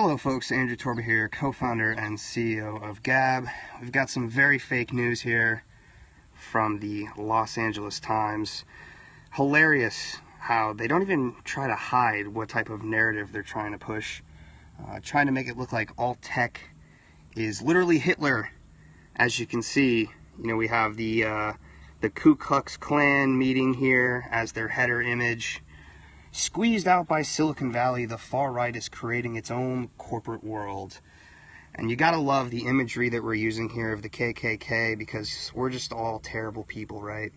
Hello folks, Andrew Torba here, co-founder and CEO of Gab. We've got some very fake news here from the Los Angeles Times. Hilarious how they don't even try to hide what type of narrative they're trying to push. Trying to make it look like alt tech is literally Hitler. As you can see, we have the Ku Klux Klan meeting here as their header image. Squeezed out by Silicon Valley, the far right is creating its own corporate world. And you gotta love the imagery that we're using here of the KKK, because we're just all terrible people, right?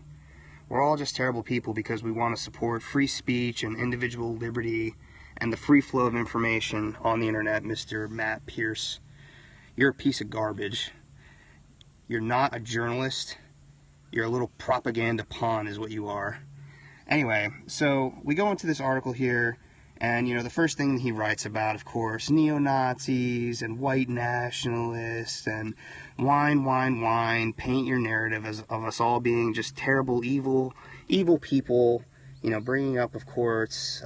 We're all just terrible people because we want to support free speech and individual liberty and the free flow of information on the internet. Mr. Matt Pierce, you're a piece of garbage. You're not a journalist. You're a little propaganda pawn is what you are. Anyway, so we go into this article here, and the first thing he writes about, of course, neo-Nazis and white nationalists and whine, paint your narrative of us all being just terrible, evil people, bringing up, of course,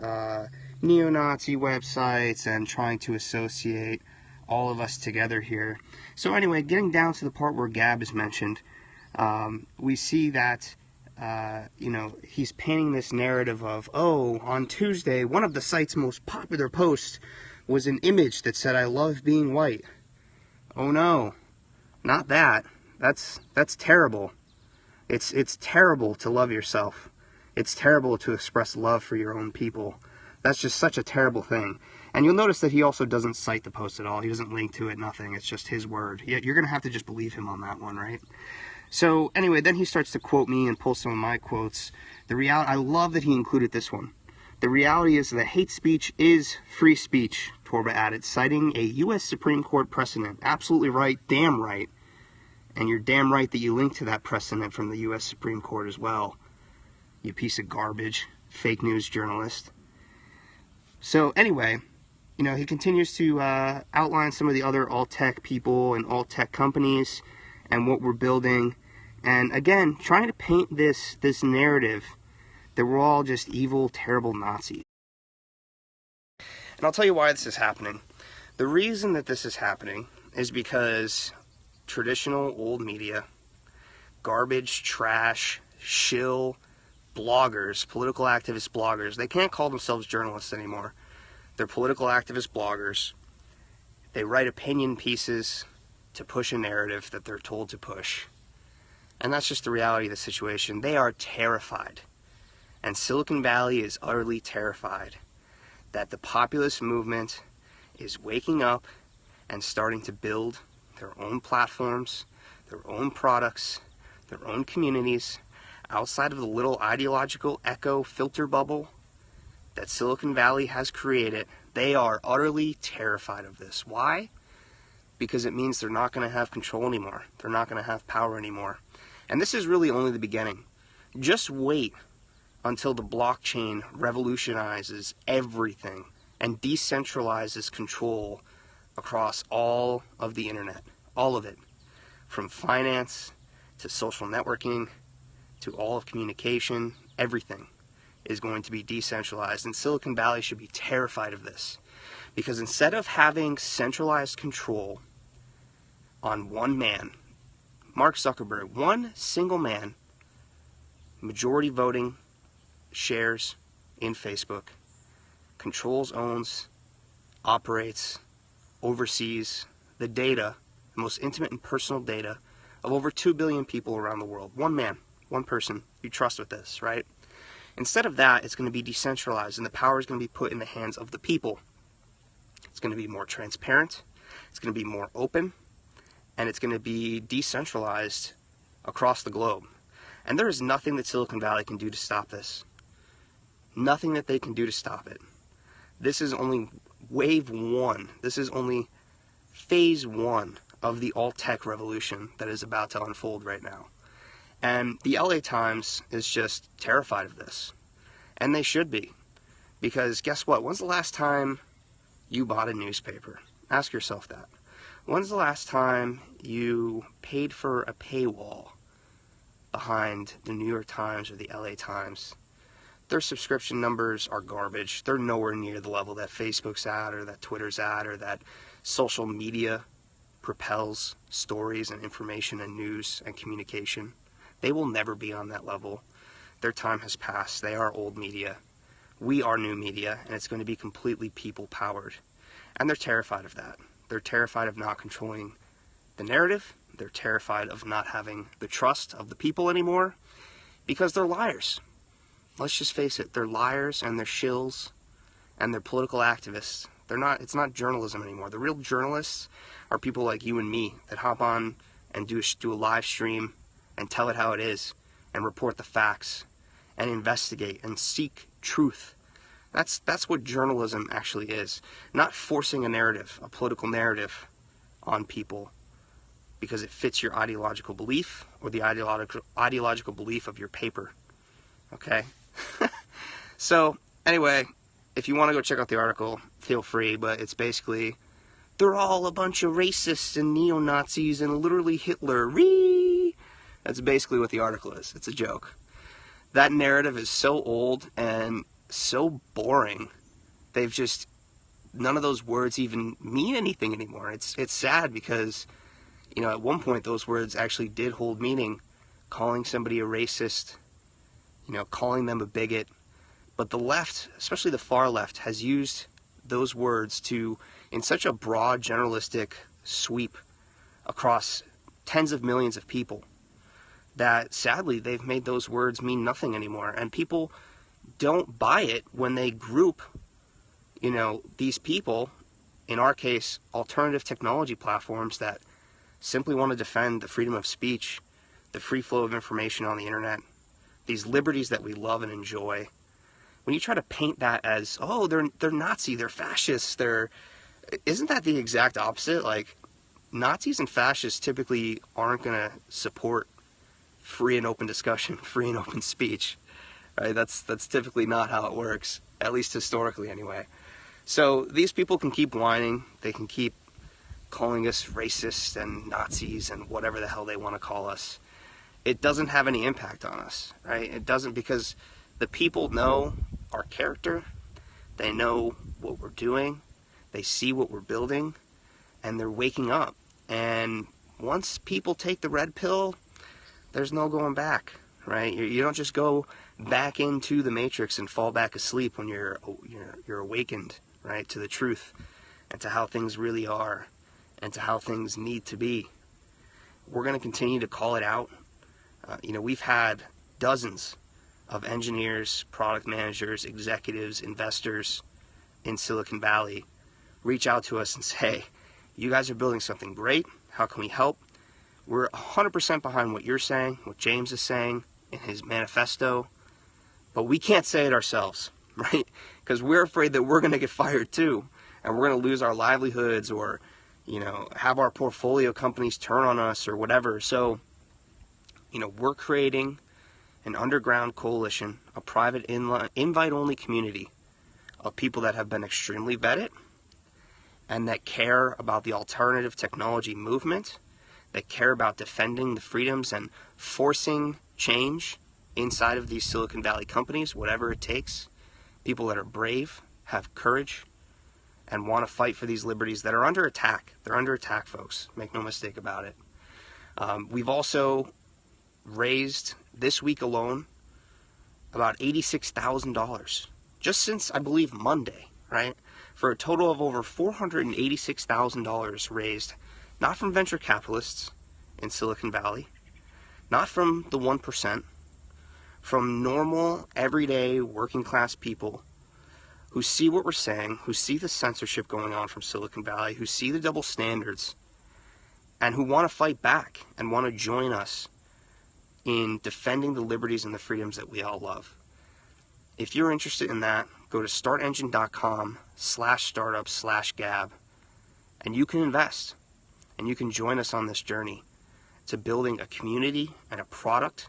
neo-Nazi websites and trying to associate all of us together here. So anyway, getting down to the part where Gab is mentioned, we see that he's painting this narrative of, on Tuesday, one of the site's most popular posts was an image that said, "I love being white." Oh no, not that. That's terrible. It's terrible to love yourself. It's terrible to express love for your own people. That's just such a terrible thing. And you'll notice that he also doesn't cite the post at all. He doesn't link to it, nothing. It's just his word. You're going to have to just believe him on that one, right? So anyway, then he starts to quote me and pull some of my quotes. I love that he included this one. The reality is that hate speech is free speech, Torba added, citing a U.S. Supreme Court precedent. Absolutely right, damn right. And you're damn right that you link to that precedent from the U.S. Supreme Court as well. You piece of garbage, fake news journalist. So anyway, he continues to outline some of the other alt-tech people and alt-tech companies and what we're building, and again, trying to paint this narrative that we're all just evil, terrible Nazis. And I'll tell you why this is happening. The reason that this is happening is because traditional old media, garbage, trash, shill, bloggers, political activist bloggers, they can't call themselves journalists anymore. They're political activist bloggers. They write opinion pieces to push a narrative that they're told to push. And that's just the reality of the situation. They are terrified. And Silicon Valley is utterly terrified that the populist movement is waking up and starting to build their own platforms, their own products, their own communities outside of the little ideological echo filter bubble that Silicon Valley has created. They are utterly terrified of this. Why? Because it means they're not going to have control anymore. They're not going to have power anymore. And this is really only the beginning. Just wait until the blockchain revolutionizes everything and decentralizes control across all of the internet. All of it. From finance to social networking to all of communication, everything is going to be decentralized. And Silicon Valley should be terrified of this. Because instead of having centralized control on one man, Mark Zuckerberg, one single man, majority voting shares in Facebook, controls, owns, operates, oversees the data, the most intimate and personal data of over 2 billion people around the world. One man, one person you trust with this, right? Instead of that, it's going to be decentralized, and the power is going to be put in the hands of the people. It's going to be more transparent, it's going to be more open, and it's going to be decentralized across the globe. And there is nothing that Silicon Valley can do to stop this. Nothing that they can do to stop it. This is only wave one. This is only phase one of the alt-tech revolution that is about to unfold right now. And the LA Times is just terrified of this. And they should be. Because guess what? When's the last time you bought a newspaper? Ask yourself that. When's the last time you paid for a paywall behind the New York Times or the LA Times their subscription numbers are garbage. They're nowhere near the level that Facebook's at, or that Twitter's at, or that social media propels stories and information and news and communication. They will never be on that level. Their time has passed. They are old media. We are new media, and it's going to be completely people-powered. And they're terrified of that. They're terrified of not controlling the narrative. They're terrified of not having the trust of the people anymore, because they're liars. Let's just face it, they're liars, and they're shills, and they're political activists. It's not journalism anymore. The real journalists are people like you and me that hop on and do a live stream and tell it how it is, and report the facts, and investigate, and seek truth. That's what journalism actually is. Not forcing a narrative, a political narrative, on people because it fits your ideological belief, or the ideological belief of your paper. Okay? So, anyway, if you want to go check out the article, feel free, but it's basically, they're all a bunch of racists and neo-Nazis and literally Hitler. That's basically what the article is. It's a joke. That narrative is so old and so boring. None of those words even mean anything anymore. It's sad because, at one point those words actually did hold meaning. Calling somebody a racist, calling them a bigot. But the left, especially the far left, has used those words in such a broad, generalistic sweep across tens of millions of people that, sadly, they've made those words mean nothing anymore. And people don't buy it when they group, these people, in our case, alternative technology platforms that simply want to defend the freedom of speech, the free flow of information on the internet, these liberties that we love and enjoy. When you try to paint that as, oh, they're Nazi, they're fascists, isn't that the exact opposite? Like, Nazis and fascists typically aren't going to support free and open discussion, free and open speech. Right? That's typically not how it works, at least historically anyway. So these people can keep whining, they can keep calling us racist and Nazis and whatever the hell they want to call us. It doesn't have any impact on us, right? It doesn't, because the people know our character, they know what we're doing, they see what we're building, and they're waking up. And once people take the red pill, there's no going back, right? You don't just go back into the matrix and fall back asleep when you're awakened, right, to the truth and to how things really are and to how things need to be. We're going to continue to call it out. We've had dozens of engineers, product managers, executives, investors in Silicon Valley reach out to us and say, you guys are building something great. How can we help? We're 100% behind what you're saying, what James is saying in his manifesto, but we can't say it ourselves, right? Because we're afraid that we're going to get fired too, and we're going to lose our livelihoods, or, have our portfolio companies turn on us or whatever. So, we're creating an underground coalition, a private invite-only community of people that have been extremely vetted and that care about the alternative technology movement, that care about defending the freedoms and forcing change inside of these Silicon Valley companies, whatever it takes. People that are brave, have courage, and want to fight for these liberties that are under attack. They're under attack, folks. Make no mistake about it. We've also raised, this week alone, about $86,000. Just since, I believe, Monday, right? For a total of over $486,000 raised, not from venture capitalists in Silicon Valley, not from the 1%, from normal, everyday, working class people who see what we're saying, who see the censorship going on from Silicon Valley, who see the double standards, and who want to fight back and want to join us in defending the liberties and the freedoms that we all love. If you're interested in that, go to startengine.com/startup/gab, and you can invest, and you can join us on this journey to building a community and a product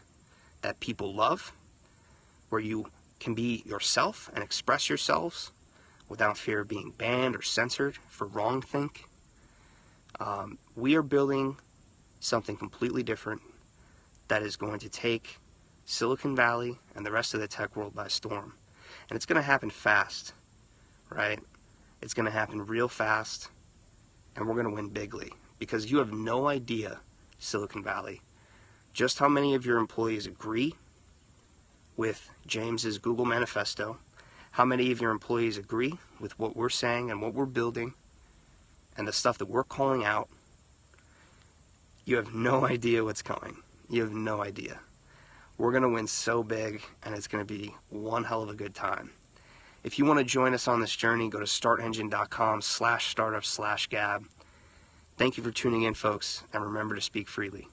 that people love, where you can be yourself and express yourselves without fear of being banned or censored for wrongthink. We are building something completely different that is going to take Silicon Valley and the rest of the tech world by storm. And it's going to happen fast, right? It's going to happen real fast, and we're going to win bigly, because you have no idea, Silicon Valley, just how many of your employees agree with James's Google Manifesto, how many of your employees agree with what we're saying and what we're building and the stuff that we're calling out. You have no idea what's coming. You have no idea. We're going to win so big, and it's going to be one hell of a good time. If you want to join us on this journey, go to startengine.com/startup/gab. Thank you for tuning in, folks, and remember to speak freely.